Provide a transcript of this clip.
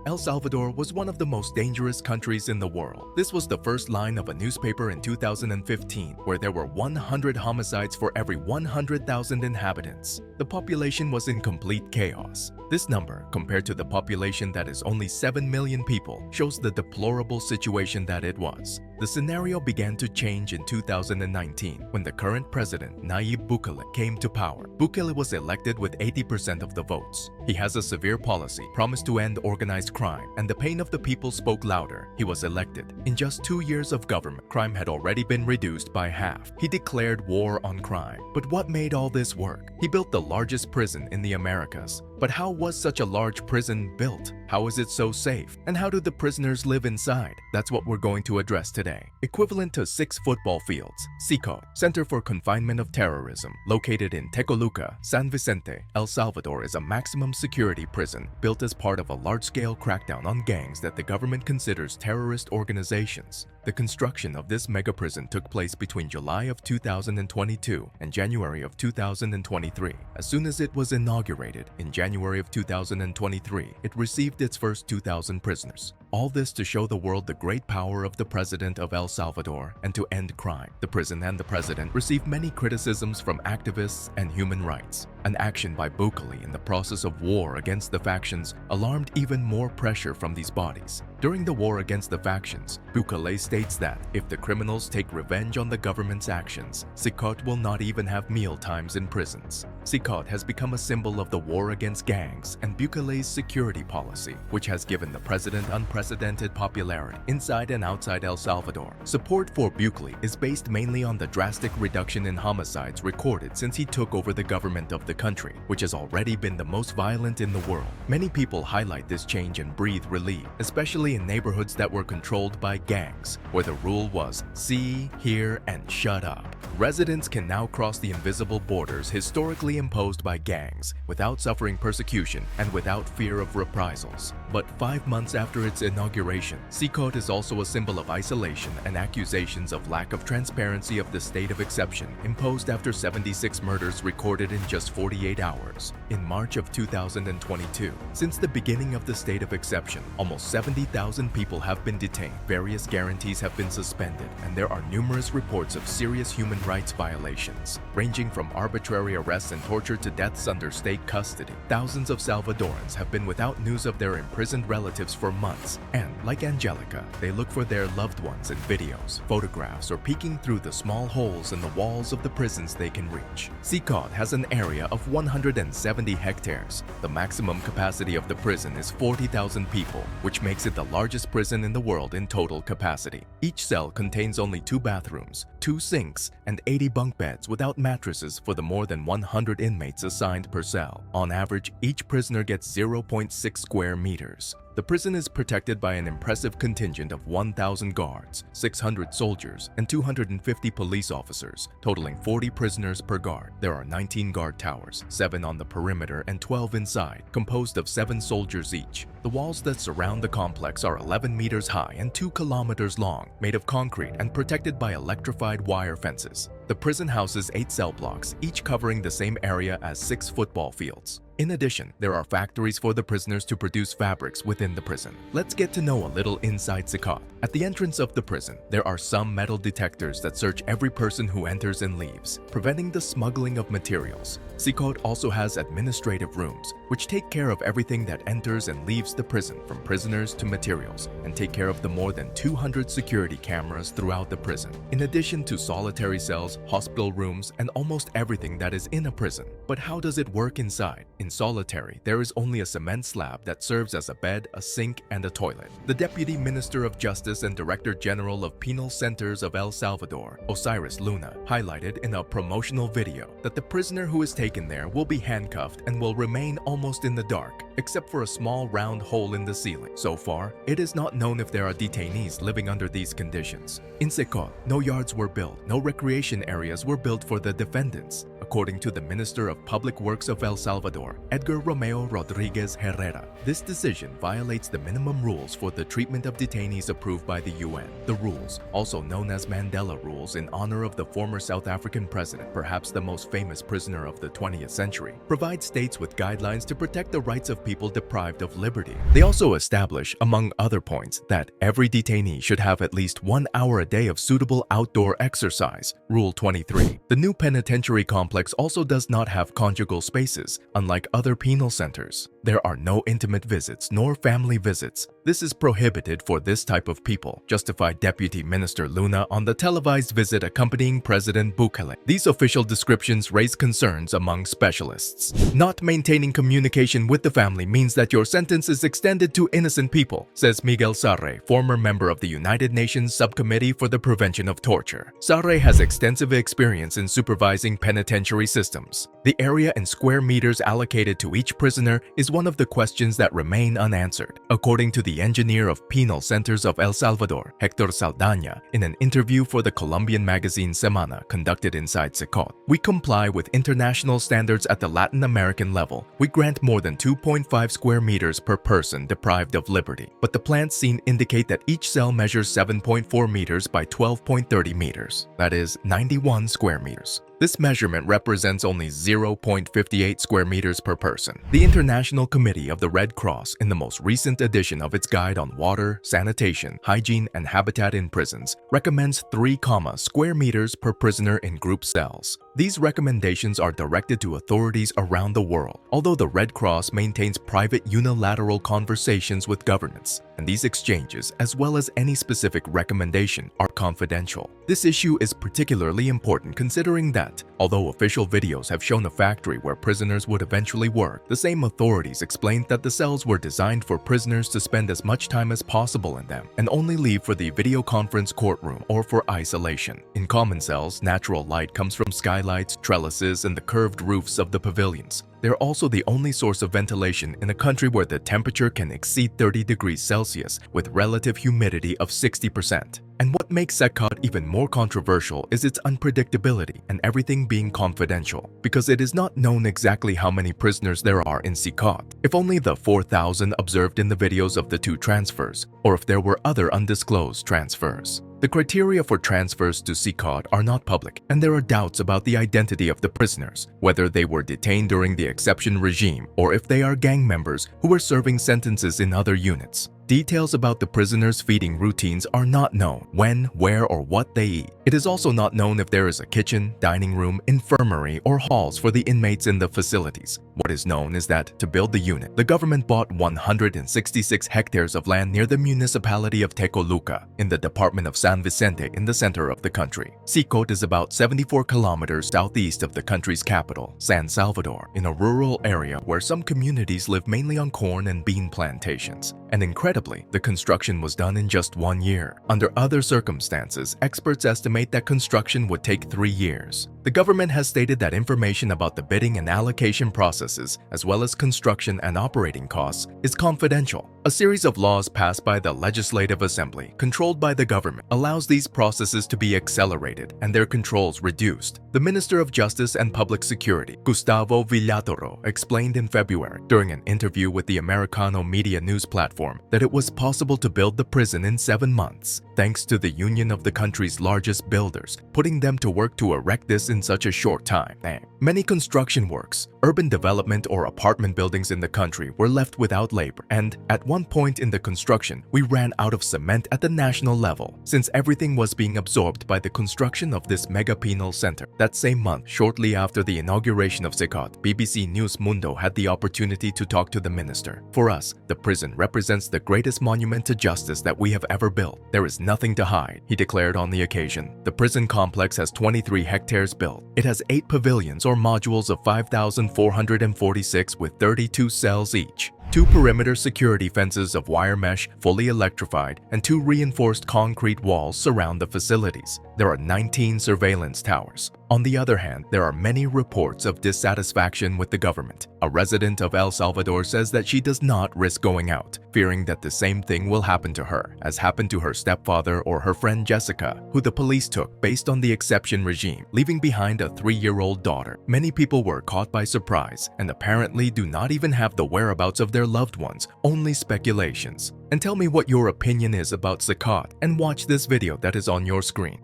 El Salvador was one of the most dangerous countries in the world. This was the first line of a newspaper in 2015, where there were 100 homicides for every 100,000 inhabitants. The population was in complete chaos. This number, compared to the population that is only 7 million people, shows the deplorable situation that it was. The scenario began to change in 2019 when the current president, Nayib Bukele, came to power. Bukele was elected with 80% of the votes. He has a severe policy, promised to end organized crime, and the pain of the people spoke louder. He was elected. In just 2 years of government, crime had already been reduced by half. He declared war on crime. But what made all this work? He built the largest prison in the Americas. But how was such a large prison built? How is it so safe? And how do the prisoners live inside? That's what we're going to address today. Equivalent to 6 football fields, Cecot, Center for Confinement of Terrorism, located in Tecoluca, San Vicente, El Salvador, is a maximum security prison built as part of a large-scale crackdown on gangs that the government considers terrorist organizations. The construction of this mega prison took place between July of 2022 and January of 2023. As soon as it was inaugurated in January of 2023, it received its first 2,000 prisoners. All this to show the world the great power of the president of El Salvador and to end crime. The prison and the president received many criticisms from activists and human rights. An action by Bukele in the process of war against the factions alarmed even more pressure from these bodies. During the war against the factions, Bukele states that if the criminals take revenge on the government's actions, Cecot will not even have meal times in prisons. Cecot has become a symbol of the war against gangs and Bukele's security policy, which has given the president unprecedented popularity inside and outside El Salvador. Support for Bukele is based mainly on the drastic reduction in homicides recorded since he took over the government of the country, which has already been the most violent in the world. Many people highlight this change and breathe relief, especially in neighborhoods that were controlled by gangs, where the rule was see, hear, and shut up. Residents can now cross the invisible borders historically imposed by gangs without suffering persecution and without fear of reprisals. But 5 months after its inauguration, Cecot is also a symbol of isolation and accusations of lack of transparency of the state of exception imposed after 76 murders recorded in just 48 hours. In March of 2022, since the beginning of the state of exception, almost 70,000 people have been detained, various guarantees have been suspended, and there are numerous reports of serious human rights violations, ranging from arbitrary arrests and torture to deaths under state custody. Thousands of Salvadorans have been without news of their imprisoned relatives for months, and like Angelica, they look for their loved ones in videos, photographs, or peeking through the small holes in the walls of the prisons they can reach. Cecot has an area of 170 hectares. The maximum capacity of the prison is 40,000 people, which makes it the largest prison in the world in total capacity. Each cell contains only 2 bathrooms, 2 sinks, and 80 bunk beds without mattresses for the more than 100 inmates assigned per cell. On average, each prisoner gets 0.6 square meters. The prison is protected by an impressive contingent of 1,000 guards, 600 soldiers, and 250 police officers, totaling 40 prisoners per guard. There are 19 guard towers, 7 on the perimeter and 12 inside, composed of 7 soldiers each. The walls that surround the complex are 11 meters high and 2 kilometers long, made of concrete and protected by electrified wire fences. The prison houses 8 cell blocks, each covering the same area as 6 football fields. In addition, there are factories for the prisoners to produce fabrics within the prison. Let's get to know a little inside Cecot. At the entrance of the prison, there are some metal detectors that search every person who enters and leaves, preventing the smuggling of materials. Cecot also has administrative rooms, which take care of everything that enters and leaves the prison, from prisoners to materials, and take care of the more than 200 security cameras throughout the prison, in addition to solitary cells, hospital rooms, and almost everything that is in a prison. But how does it work inside? In solitary, there is only a cement slab that serves as a bed, a sink, and a toilet. The Deputy Minister of Justice and Director General of Penal Centers of El Salvador, Osiris Luna, highlighted in a promotional video that the prisoner who is taken there will be handcuffed and will remain almost in the dark, except for a small round hole in the ceiling. So far, it is not known if there are detainees living under these conditions. In Cecot, no yards were built, no recreation areas were built for the defendants. A according to the Minister of Public Works of El Salvador, Edgar Romeo Rodriguez Herrera. This decision violates the minimum rules for the treatment of detainees approved by the UN. The rules, also known as Mandela Rules in honor of the former South African president, perhaps the most famous prisoner of the 20th century, provide states with guidelines to protect the rights of people deprived of liberty. They also establish, among other points, that every detainee should have at least 1 hour a day of suitable outdoor exercise. Rule 23. The new penitentiary complex also does not have conjugal spaces, unlike other penal centers. There are no intimate visits nor family visits. This is prohibited for this type of people, justified Deputy Minister Luna on the televised visit accompanying President Bukele. These official descriptions raise concerns among specialists. Not maintaining communication with the family means that your sentence is extended to innocent people, says Miguel Sarre, former member of the United Nations Subcommittee for the Prevention of Torture. Sarre has extensive experience in supervising penitentiary systems. The area in square meters allocated to each prisoner is one of the questions that remain unanswered. According to the engineer of penal centers of El Salvador, Hector Saldaña, in an interview for the Colombian magazine Semana conducted inside Cecot, we comply with international standards at the Latin American level. We grant more than 2.5 square meters per person deprived of liberty, but the plans seen indicate that each cell measures 7.4 meters by 12.30 meters, that is 91 square meters. This measurement represents only 0.58 square meters per person. The International Committee of the Red Cross, in the most recent edition of its Guide on Water, Sanitation, Hygiene, and Habitat in Prisons, recommends 3, square meters per prisoner in group cells. These recommendations are directed to authorities around the world, although the Red Cross maintains private unilateral conversations with governments, and these exchanges, as well as any specific recommendation, are confidential. This issue is particularly important considering that, although official videos have shown a factory where prisoners would eventually work, the same authorities explained that the cells were designed for prisoners to spend as much time as possible in them and only leave for the video conference courtroom or for isolation. In common cells, natural light comes from skylights, trellises, and the curved roofs of the pavilions. They're also the only source of ventilation in a country where the temperature can exceed 30 degrees Celsius with relative humidity of 60%. And what makes Cecot even more controversial is its unpredictability and everything being confidential, because it is not known exactly how many prisoners there are in Cecot, if only the 4,000 observed in the videos of the 2 transfers, or if there were other undisclosed transfers. The criteria for transfers to Cecot are not public, and there are doubts about the identity of the prisoners, whether they were detained during the exception regime or if they are gang members who were serving sentences in other units. Details about the prisoners' feeding routines are not known: when, where, or what they eat. It is also not known if there is a kitchen, dining room, infirmary, or halls for the inmates in the facilities. What is known is that, to build the unit, the government bought 166 hectares of land near the municipality of Tecoluca, in the department of San Vicente in the center of the country. Cecot is about 74 kilometers southeast of the country's capital, San Salvador, in a rural area where some communities live mainly on corn and bean plantations. And incredibly, the construction was done in just 1 year. Under other circumstances, experts estimate that construction would take 3 years. The government has stated that information about the bidding and allocation processes, as well as construction and operating costs, is confidential. A series of laws passed by the Legislative Assembly, controlled by the government, allows these processes to be accelerated and their controls reduced. The Minister of Justice and Public Security, Gustavo Villatoro, explained in February, during an interview with the Americano media news platform, that it was possible to build the prison in 7 months, thanks to the union of the country's largest builders, putting them to work to erect this in such a short time. Many construction works, urban development or apartment buildings in the country were left without labor, and at one point in the construction, we ran out of cement at the national level, since everything was being absorbed by the construction of this mega penal center. That same month, shortly after the inauguration of Cecot, BBC News Mundo had the opportunity to talk to the minister. For us, the prison represents the greatest monument to justice that we have ever built. There is nothing to hide, he declared on the occasion. The prison complex has 23 hectares built. It has 8 pavilions or modules of 5,446 with 32 cells each. 2 perimeter security fences of wire mesh, fully electrified, and 2 reinforced concrete walls surround the facilities. There are 19 surveillance towers. On the other hand, there are many reports of dissatisfaction with the government. A resident of El Salvador says that she does not risk going out, fearing that the same thing will happen to her, as happened to her stepfather or her friend Jessica, who the police took based on the exception regime, leaving behind a 3-year-old daughter. Many people were caught by surprise and apparently do not even have the whereabouts of their loved ones, only speculations. And tell me what your opinion is about Cecot and watch this video that is on your screen.